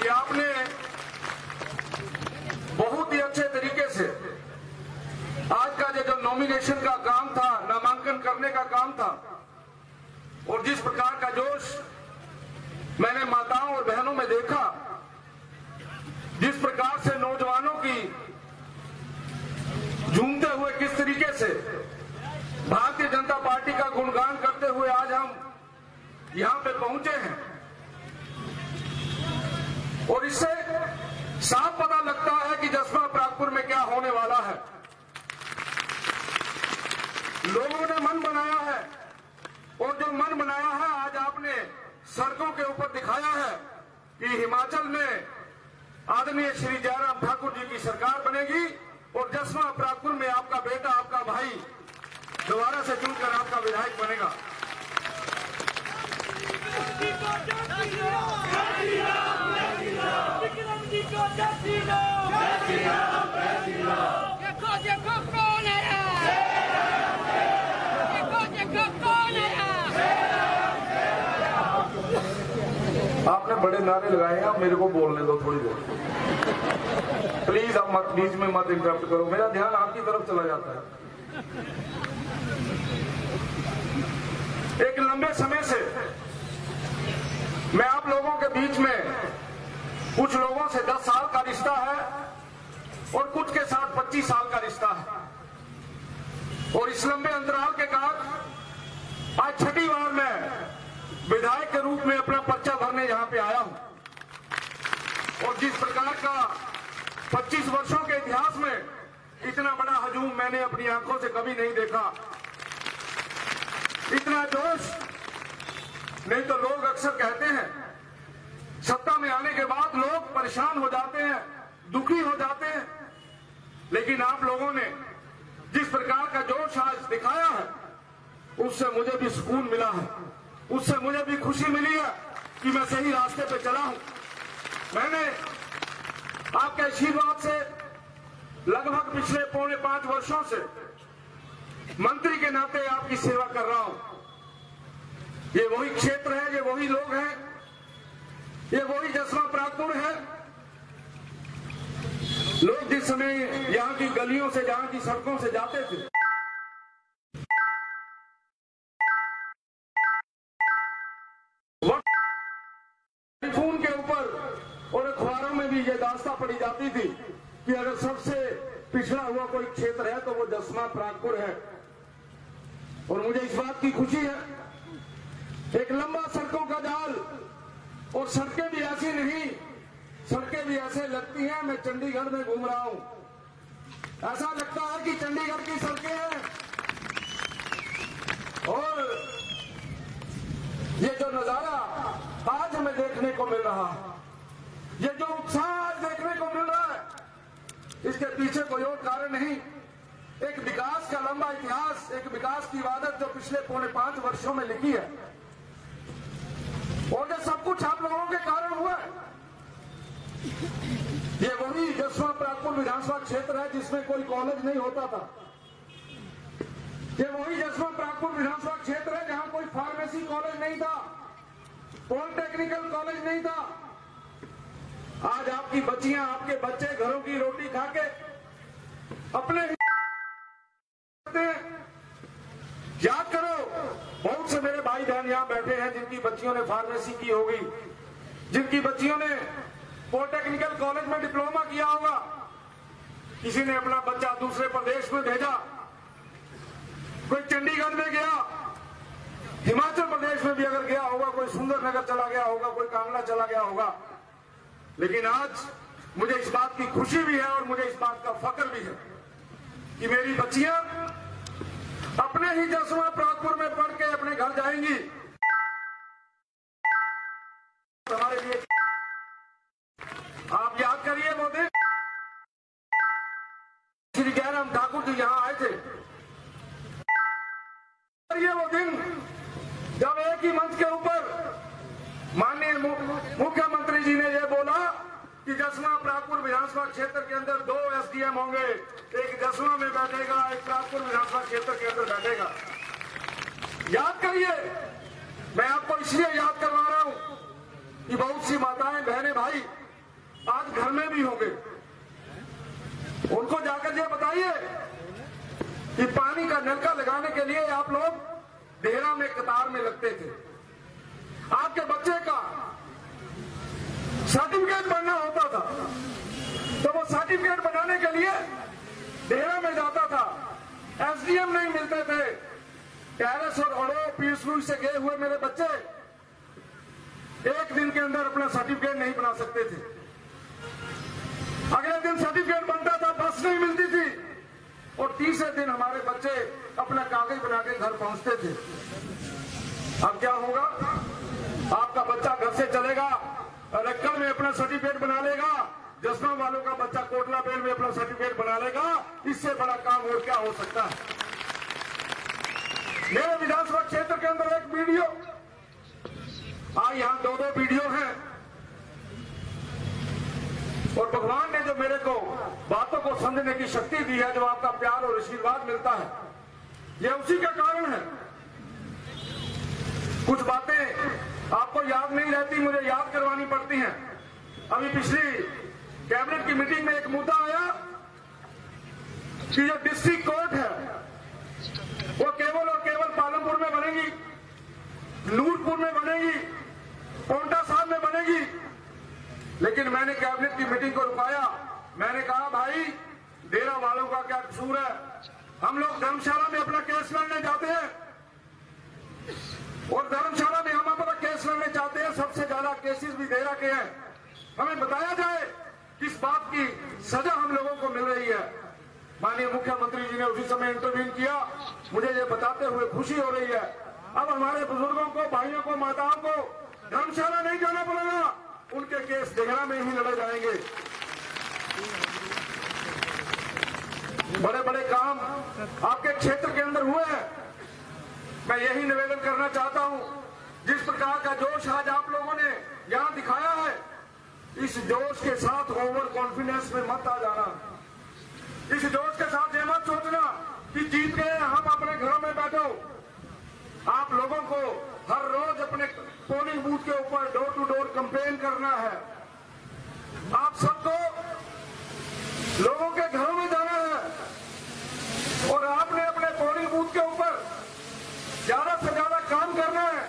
कि आपने बहुत ही अच्छे तरीके से आज का जो नॉमिनेशन का काम था, नामांकन करने का काम था, और जिस प्रकार का जोश मैंने माताओं और बहनों में देखा, जिस प्रकार से नौजवानों की झूमते हुए किस तरीके से भारतीय जनता पार्टी का गुणगान करते हुए आज हम यहां पे पहुंचे हैं, और इससे साफ पता लगता है कि जसवा प्रागपुर में क्या होने वाला है। लोगों ने मन बनाया है, और जो मन बनाया है आज आपने सड़कों के ऊपर दिखाया है कि हिमाचल में आदरणीय श्री जयराम ठाकुर जी की सरकार बनेगी, और जसवा प्रागपुर में आपका बेटा, आपका भाई दोबारा से चुनकर आपका विधायक बनेगा। आपने बड़े नारे लगाए हैं, आप मेरे को बोलने दो थोड़ी देर प्लीज। आप मत बीच में मत इंटरप्ट करो, मेरा ध्यान आपकी तरफ चला जाता है। एक लंबे समय से मैं आप लोगों के बीच में, कुछ लोगों से 10 साल का रिश्ता है और कुछ के साथ 25 साल का रिश्ता है, और इस लंबे अंतराल के बाद आज छठी बार मैं विधायक के रूप में अपना पर्चा भरने यहां पे आया हूं, और जिस प्रकार का 25 वर्षों के इतिहास में इतना बड़ा हजूम मैंने अपनी आंखों से कभी नहीं देखा। इतना जोश नहीं तो लोग अक्सर कहते हैं सत्ता में आने के बाद लोग परेशान हो जाते हैं, दुखी हो जाते हैं, लेकिन आप लोगों ने जिस प्रकार का जोश आज दिखाया है उससे मुझे भी सुकून मिला है, उससे मुझे भी खुशी मिली है कि मैं सही रास्ते पे चला हूं। मैंने आपके आशीर्वाद से लगभग पिछले 4.5 वर्षों से मंत्री के नाते आपकी सेवा कर रहा हूं। ये वही क्षेत्र है, ये वही लोग हैं, ये वही जसवा प्रागपुर है। लोग जिस समय यहां की गलियों से, जहां की सड़कों से जाते थे, टेलीफोन के ऊपर और अखबारों में भी ये दास्ता पड़ी जाती थी कि अगर सबसे पिछड़ा हुआ कोई क्षेत्र है तो वो जसवा प्रागपुर है। और मुझे इस बात की खुशी है, एक लंबा सड़कों का जाल, और सड़कें भी ऐसी नहीं, सड़कें भी ऐसे लगती हैं मैं चंडीगढ़ में घूम रहा हूं, ऐसा लगता है कि चंडीगढ़ की सड़कें हैं। और ये जो नजारा आज हमें देखने को मिल रहा है, ये जो उत्साह आज देखने को मिल रहा है, इसके पीछे कोई और कारण नहीं, एक विकास का लंबा इतिहास, एक विकास की इबादत जो पिछले 4.5 वर्षों में लिखी है, और ये सब कुछ आप लोगों के कारण हुआ है। ये वही जसवा प्रागपुर विधानसभा क्षेत्र है जिसमें कोई कॉलेज नहीं होता था। ये वही जसवा प्रागपुर विधानसभा क्षेत्र है जहां कोई फार्मेसी कॉलेज नहीं था, पॉलिटेक्निकल कॉलेज नहीं था। आज आपकी बच्चियां, आपके बच्चे घरों की रोटी खा के अपने याद करो, बहुत से मेरे भाई बहन यहां बैठे हैं जिनकी बच्चियों ने फार्मेसी की होगी, जिनकी बच्चियों ने पॉलिटेक्निकल कॉलेज में डिप्लोमा किया होगा, किसी ने अपना बच्चा दूसरे प्रदेश में भेजा, कोई चंडीगढ़ में गया, हिमाचल प्रदेश में भी अगर गया होगा, कोई सुंदरनगर चला गया होगा, कोई कांगड़ा चला गया होगा। लेकिन आज मुझे इस बात की खुशी भी है और मुझे इस बात का फख्र भी है कि मेरी बच्चियां अपने ही जसवा प्रागपुर में पढ़ के अपने घर जाएंगी। हमारे लिए आप याद करिए वो दिन श्री जयराम ठाकुर जी यहां आए थे, वो दिन जब एक ही मंच के ऊपर माननीय मुख्यमंत्री जी ने यह बोला कि जसवा प्रागपुर विधानसभा क्षेत्र के अंदर 2 एसडीएम होंगे, एक जसवा में बैठेगा, एक प्रागपुर विधानसभा क्षेत्र के अंदर बैठेगा। याद करिए, मैं आपको इसलिए याद करवा रहा हूं कि बहुत सी माताएं, बहनें, भाई आज घर में भी होंगे। उनको जाकर ये बताइए कि पानी का नलका लगाने के लिए आप लोग देहरा में कतार में लगते थे। आपके बच्चे का सर्टिफिकेट बनना होता था तो वो सर्टिफिकेट बनाने के लिए देहरा में जाता था। एसडीएम नहीं मिलते थे। कैरस और अड़ो पीएसयू से गए हुए मेरे बच्चे एक दिन के अंदर अपना सर्टिफिकेट नहीं बना सकते थे। अगले दिन सर्टिफिकेट बनता था, बस नहीं मिलती थी और तीसरे दिन हमारे बच्चे अपना कागज बना के घर पहुंचते थे। अब क्या होगा? आपका बच्चा घर से चलेगा, रक्कल में अपना सर्टिफिकेट बना लेगा, जसना वालों का बच्चा कोटला बेल में अपना सर्टिफिकेट बना लेगा। इससे बड़ा काम और क्या हो सकता है? मेरे विधानसभा क्षेत्र के अंदर एक वीडियो, आज यहां दो वीडियो हैं और भगवान ने जो मेरे को बातों को समझने की शक्ति दी है, जो आपका प्यार और आशीर्वाद मिलता है, ये उसी का कारण है। कुछ बातें आपको याद नहीं रहती, मुझे याद करवानी पड़ती हैं। अभी पिछली कैबिनेट की मीटिंग में एक मुद्दा आया कि जो डिस्ट्रिक्ट कोर्ट है वो केवल और केवल पालमपुर में बनेगी, नूरपुर में बनेगी, पोंटा साहब में बनेगी। लेकिन मैंने कैबिनेट की मीटिंग को रुकाया। मैंने कहा भाई, डेरा वालों का क्या कसूर है? हम लोग धर्मशाला में अपना केस लड़ने जाते हैं और धर्मशाला में हम अपना केस लड़ने चाहते हैं। सबसे ज्यादा केसेस भी डेरा के हैं। हमें बताया जाए किस बात की सजा हम लोगों को मिल रही है। माननीय मुख्यमंत्री जी ने उसी समय इंटरव्यू किया। मुझे ये बताते हुए खुशी हो रही है। अब हमारे बुजुर्गों को, भाइयों को, माताओं को धर्मशाला नहीं जाना पड़ेगा, उनके केस डेहरा में ही लड़े जाएंगे। बड़े बड़े काम आपके क्षेत्र के अंदर हुए हैं। मैं यही निवेदन करना चाहता हूं, जिस प्रकार का जोश आज आप लोगों ने यहां दिखाया है, इस जोश के साथ ओवर कॉन्फिडेंस में मत आ जाना। इस जोश के साथ ये मत सोचना कि जीत गए हम अपने घरों में बैठो। आप लोगों को हर रोज अपने पोलिंग बूथ के ऊपर डोर टू डोर कैंपेन करना है। आप सबको लोगों के घरों में जाना है और आपने अपने पोलिंग बूथ के ऊपर ज्यादा से ज्यादा काम करना है।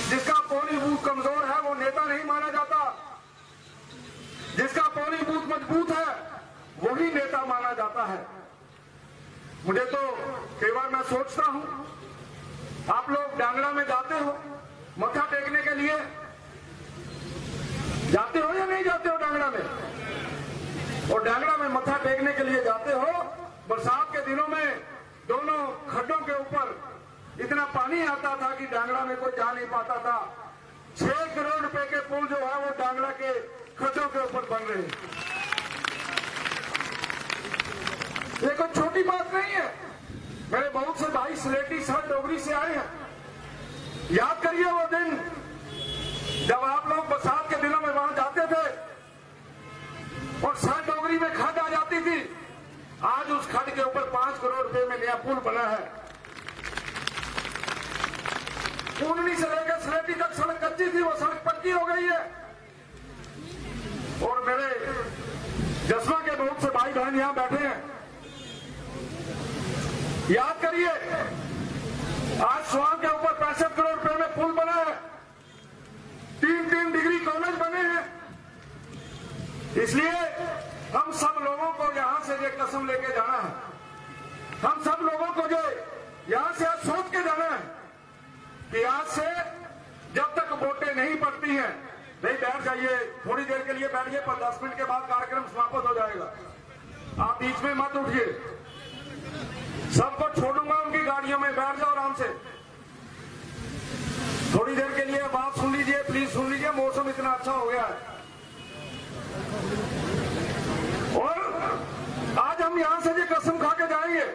जिसका पोलिंग बूथ कमजोर है वो नेता नहीं माना जाता। जिसका पोलिंग बूथ मजबूत है वही नेता माना जाता है। मुझे तो कई बार मैं सोचता हूं, आप लोग डांगड़ा में जाते हो मत्था टेकने के लिए, जाते हो या नहीं जाते हो डांगड़ा में? और डांगड़ा में मत्था टेकने के लिए जाते हो, बरसात के दिनों में दोनों खड्डों के ऊपर इतना पानी आता था कि डांगड़ा में कोई जा नहीं पाता था। 6 करोड़ रुपए के पुल जो है वो डांगड़ा के खड्डों के ऊपर बन रहे हैं। ये कोई छोटी बात नहीं है। मेरे बहुत से भाई सिलेटी सर डोगरी से आए हैं। याद करिए वो दिन जब आप लोग बरसात के दिनों में वहां जाते थे और सर डोगरी में खड्ड आ जाती थी। आज उस खड्ड के ऊपर 5 करोड़ रुपए में नया पुल बना है। पूर्णी से लेकर सिलेटी तक सड़क कच्ची थी, वो सड़क पक्की हो गई है। और मेरे जसवा के बहुत से भाई बहन यहां बैठे हैं। याद करिए, आज स्वान के ऊपर 65 करोड़ रुपए में पुल बना है। 3 डिग्री कॉलेज बने हैं। इसलिए हम सब लोगों को यहां से ये कसम लेके जाना है। हम सब लोगों को जो यहां से आज सोच के जाना है कि आज से जब तक वोटें नहीं पड़ती हैं, नहीं बैठ जाइए, थोड़ी देर के लिए बैठिए, पर 10 मिनट के बाद कार्यक्रम समाप्त हो जाएगा। आप बीच में मत उठिए। सबको छोड़ूंगा, उनकी गाड़ियों में बैठ जाओ आराम से। थोड़ी देर के लिए बात सुन लीजिए, प्लीज सुन लीजिए। मौसम इतना अच्छा हो गया है और आज हम यहां से ये कसम खा के जाएंगे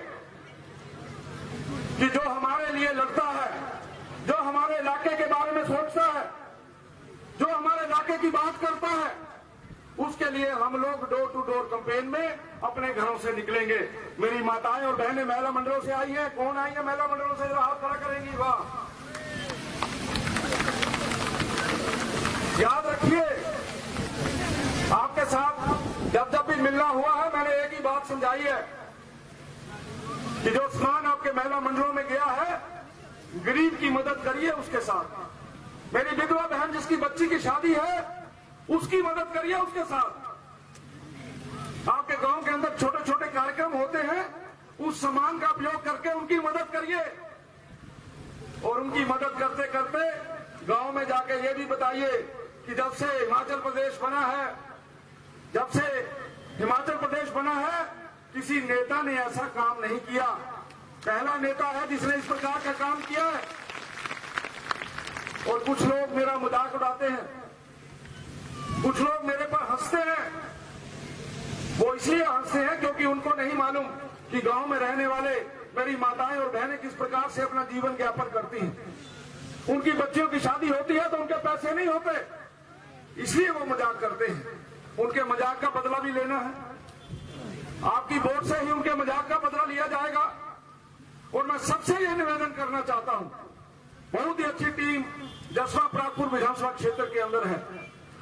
कि जो हमारे लिए लड़ता है, जो हमारे इलाके के बारे में सोचता है, जो हमारे इलाके की बात करता है, उसके लिए हम लोग डोर टू डोर कैंपेन में अपने घरों से निकलेंगे। मेरी माताएं और बहनें महिला मंडलों से आई हैं। कौन आई है महिला मंडलों से? हाथ खड़ा करेंगी। वाह! याद रखिए, मिलना हुआ है, मैंने एक ही बात समझाई है कि जो सामान आपके महिला मंडलों में गया है, गरीब की मदद करिए उसके साथ। मेरी विधवा बहन जिसकी बच्ची की शादी है, उसकी मदद करिए उसके साथ। आपके गांव के अंदर छोटे छोटे कार्यक्रम होते हैं, उस सामान का उपयोग करके उनकी मदद करिए। और उनकी मदद करते करते गांव में जाके ये भी बताइए कि जब से हिमाचल प्रदेश बना है, किसी नेता ने ऐसा काम नहीं किया। पहला नेता है जिसने इस प्रकार का काम किया है। और कुछ लोग मेरा मजाक उड़ाते हैं, कुछ लोग मेरे पर हंसते हैं। वो इसलिए हंसते हैं क्योंकि उनको नहीं मालूम कि गांव में रहने वाले मेरी माताएं और बहनें किस प्रकार से अपना जीवन यापन करती हैं। उनकी बच्चियों की शादी होती है तो उनके पैसे नहीं होते, इसलिए वो मजाक करते हैं। उनके मजाक का बदला भी लेना है। आपकी वोट से ही उनके मजाक का बदला लिया जाएगा। और मैं सबसे यह निवेदन करना चाहता हूं, बहुत ही अच्छी टीम जसवा प्रागपुर विधानसभा क्षेत्र के अंदर है,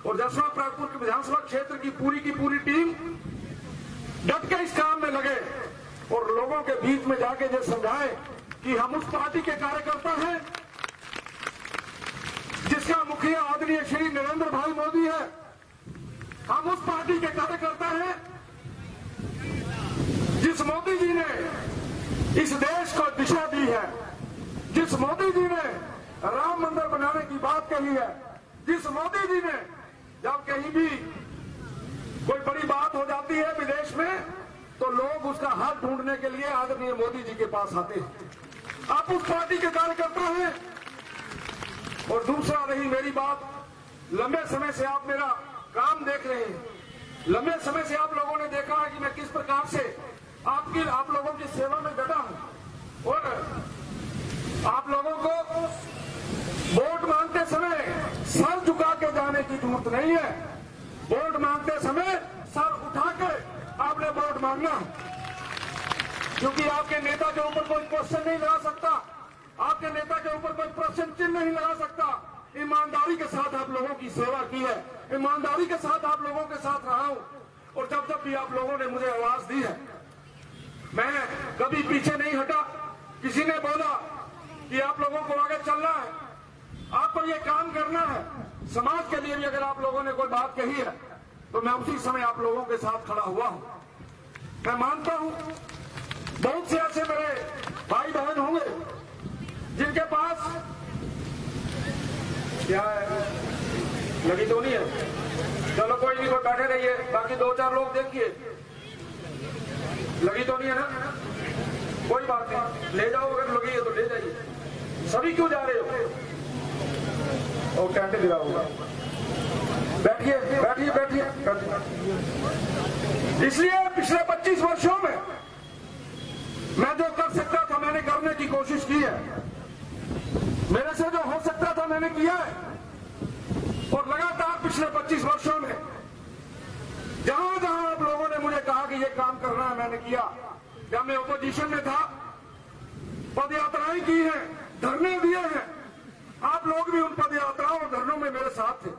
और जसवा प्रागपुर विधानसभा क्षेत्र की पूरी टीम डट के इस काम में लगे और लोगों के बीच में जाके ये समझाए कि हम उस पार्टी के कार्यकर्ता हैं जिसका मुखिया आदरणीय श्री नरेंद्र भाई मोदी है। हम उस पार्टी के कार्यकर्ता हैं जिस मोदी जी ने इस देश को दिशा दी है, जिस मोदी जी ने राम मंदिर बनाने की बात कही है, जिस मोदी जी ने जब कहीं भी कोई बड़ी बात हो जाती है विदेश में तो लोग उसका हल ढूंढने के लिए आदरणीय मोदी जी के पास आते हैं। आप उस पार्टी के कार्यकर्ता हैं। और दूसरा रही मेरी बात, लंबे समय से आप मेरा काम देख रहे हैं, लंबे समय से आप लोगों ने देखा है कि मैं किस प्रकार से आप लोगों की सेवा में डटा हूं। और आप लोगों को वोट मांगते समय सर झुका के जाने की जरूरत नहीं है। वोट मांगते समय सर उठा के आपने वोट मांगना, क्योंकि आपके नेता के ऊपर कोई क्वेश्चन नहीं लगा सकता, आपके नेता के ऊपर कोई प्रश्न चिन्ह नहीं लगा सकता। ईमानदारी के साथ आप लोगों की सेवा की है, ईमानदारी के साथ आप लोगों के साथ रहा हूं। और जब जब भी आप लोगों ने मुझे आवाज दी है, मैं कभी पीछे नहीं हटा। किसी ने बोला कि आप लोगों को आगे चलना है, आपको ये काम करना है, समाज के लिए भी अगर आप लोगों ने कोई बात कही है तो मैं उसी समय आप लोगों के साथ खड़ा हुआ हूं। मैं मानता हूं बहुत से ऐसे मेरे भाई बहन होंगे जिनके पास क्या है, लगी तो नहीं है, चलो कोई नहीं, कोई बैठे रहिए, बाकी 2-4 लोग देखिए, लगी तो नहीं है ना, कोई बात नहीं, ले जाओ, अगर लगी है तो ले जाइए। सभी क्यों जा रहे हो? और कैंटे गिरा होगा, बैठिए बैठिए बैठिए। इसलिए पिछले 25 वर्षों में मैं जो कर सकता था मैंने करने की कोशिश की है, मेरे से जो हो सकता था मैंने किया है। और लगातार पिछले 25 वर्षों में जहां जहां आप लोगों ने मुझे कहा कि ये काम करना है, मैंने किया। जब मैं ओपोजिशन में था, पद यात्राएं की हैं, धरने दिए हैं, आप लोग भी उन पद यात्राओं और धरनों में मेरे साथ थे।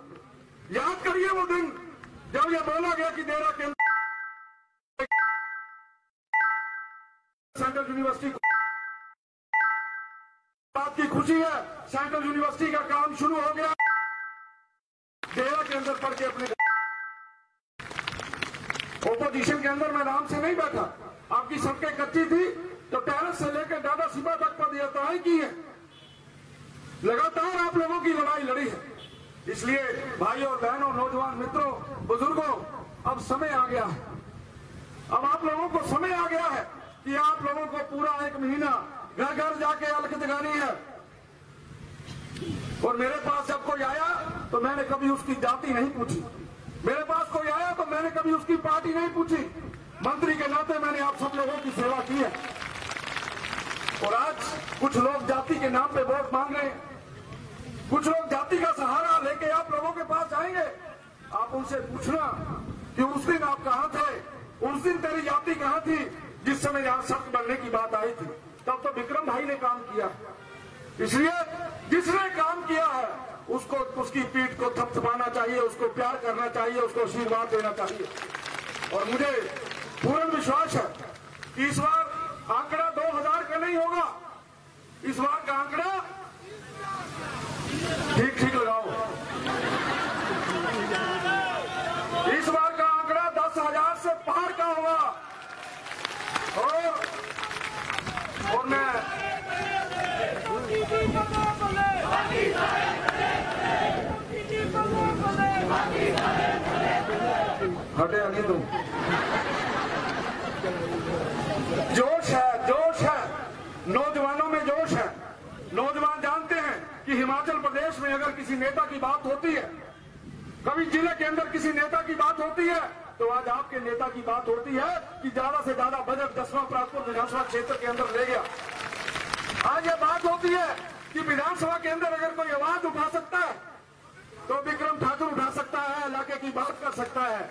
याद करिए वो दिन जब ये बोला गया कि देरा केंद्र सेंट्रल यूनिवर्सिटी बात की खुशी है, सेंट्रल यूनिवर्सिटी का काम शुरू हो गया। डेरा के अंदर पढ़ के अपने ओपोजिशन के अंदर मैं आराम से नहीं बैठा। आपकी सड़कें कच्ची थी तो टेरेस से लेकर दादा सिपा तक पद यात्राएं की है, लगातार आप लोगों की लड़ाई लड़ी है। इसलिए भाइयों और बहनों, नौजवान मित्रों, बुजुर्गों, अब समय आ गया है, अब आप लोगों को समय आ गया है कि आप लोगों को पूरा 1 महीना घर घर जाके अलख जगानी है। और मेरे पास जब कोई आया तो मैंने कभी उसकी जाति नहीं पूछी, मेरे पास कोई आया तो मैंने कभी उसकी पार्टी नहीं पूछी। मंत्री के नाते मैंने आप सब लोगों की सेवा की है। और आज कुछ लोग जाति के नाम पे वोट मांग रहे हैं, कुछ लोग जाति का सहारा लेके आप लोगों के पास आएंगे। आप उनसे पूछना कि उस दिन आप कहां थे, उस दिन तेरी जाति कहां थी जिस समय यहां सख्त बनने की बात आई थी। तब तो विक्रम भाई ने काम किया। इसलिए जिसने काम किया है उसको, उसकी पीठ को थपथपाना चाहिए, उसको प्यार करना चाहिए, उसको आशीर्वाद देना चाहिए। और मुझे पूर्ण विश्वास है कि इस बार आंकड़ा 2000 का नहीं होगा। इस बार का आंकड़ा ठीक लगाओ, इस बार का आंकड़ा 10,000 से पार का होगा। और मैं हटे आगे तुम। जोश है, नौजवानों में जोश है। नौजवान जानते हैं कि हिमाचल प्रदेश में अगर किसी नेता की बात होती है, कभी जिले के अंदर किसी नेता की बात होती है, तो आज आपके नेता की बात होती है कि ज्यादा से ज्यादा बजट 10वां प्राथमिक विधानसभा क्षेत्र के अंदर ले गया। आज ये बात होती है कि विधानसभा के अंदर अगर कोई आवाज उठा सकता है तो विक्रम ठाकुर उठा सकता है, इलाके की बात कर सकता है।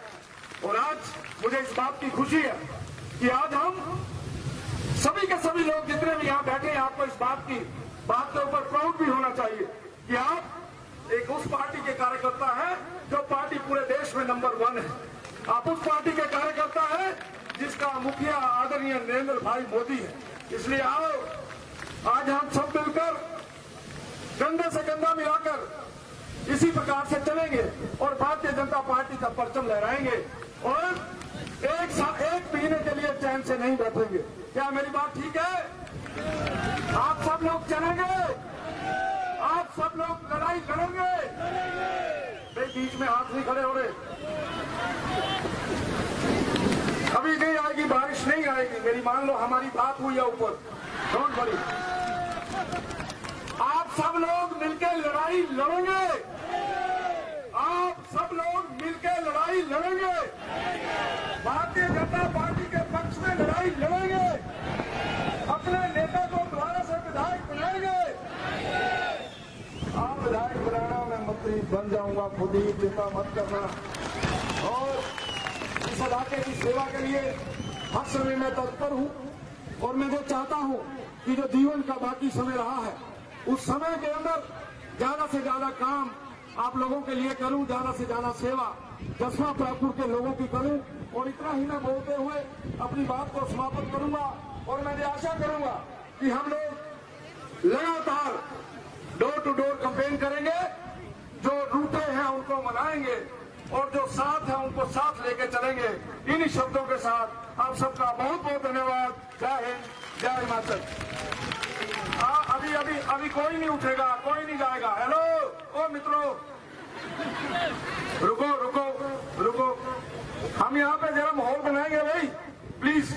और आज मुझे इस बात की खुशी है कि आज हम सभी के सभी लोग जितने भी यहाँ बैठे हैं, आपको इस बात के ऊपर प्राउड भी होना चाहिए कि आप एक उस पार्टी के कार्यकर्ता है जो पार्टी पूरे देश में नंबर 1 है। आप उस पार्टी के कार्यकर्ता है जिसका मुखिया आदरणीय नरेंद्र भाई मोदी है। इसलिए आओ आज हम सब मिलकर कंधे से कंधा मिलाकर इसी प्रकार से चलेंगे और भारतीय जनता पार्टी का परचम लहराएंगे और एक महीने के लिए चैन से नहीं बैठेंगे। क्या मेरी बात ठीक है? आप सब लोग चलेंगे, आप सब लोग लड़ाई करेंगे। भाई बीच में हाथ नहीं खड़े हो रहे। अभी नहीं आएगी बारिश, नहीं आएगी मेरी, मान लो हमारी बात हुई है ऊपर, डोंट वरी। आप सब लोग मिलकर लड़ाई लड़ेंगे, आप सब लोग मिलकर लड़ाई लड़ेंगे, भारतीय जनता पार्टी के पक्ष में लड़ाई लड़ेंगे, अपने नेता को दोबारा से विधायक बनाएंगे। आप विधायक बनाना, मैं मंत्री बन जाऊंगा खुद ही, चिंता मत करना। और इस इलाके की सेवा के लिए हर समय मैं तत्पर हूं और मैं जो चाहता हूं कि जो जीवन का बाकी समय रहा है उस समय के अंदर ज्यादा से ज्यादा काम आप लोगों के लिए करूं, ज्यादा से ज्यादा सेवा 10वां प्राथमिक के लोगों की करूं। और इतना ही मैं बोलते हुए अपनी बात को समाप्त करूंगा और मैं आशा करूंगा कि हम लोग लगातार डोर टू डोर कैंपेन करेंगे, जो रूठे हैं उनको मनाएंगे और जो साथ है उनको साथ लेके चलेंगे। इन्हीं शब्दों के साथ आप सबका बहुत बहुत धन्यवाद। जय हिंद, जय हिमाचल। अभी कोई नहीं उठेगा, कोई नहीं जाएगा। हेलो ओ मित्रों, रुको, हम यहाँ पे जरा माहौल बनाएंगे भाई, प्लीज।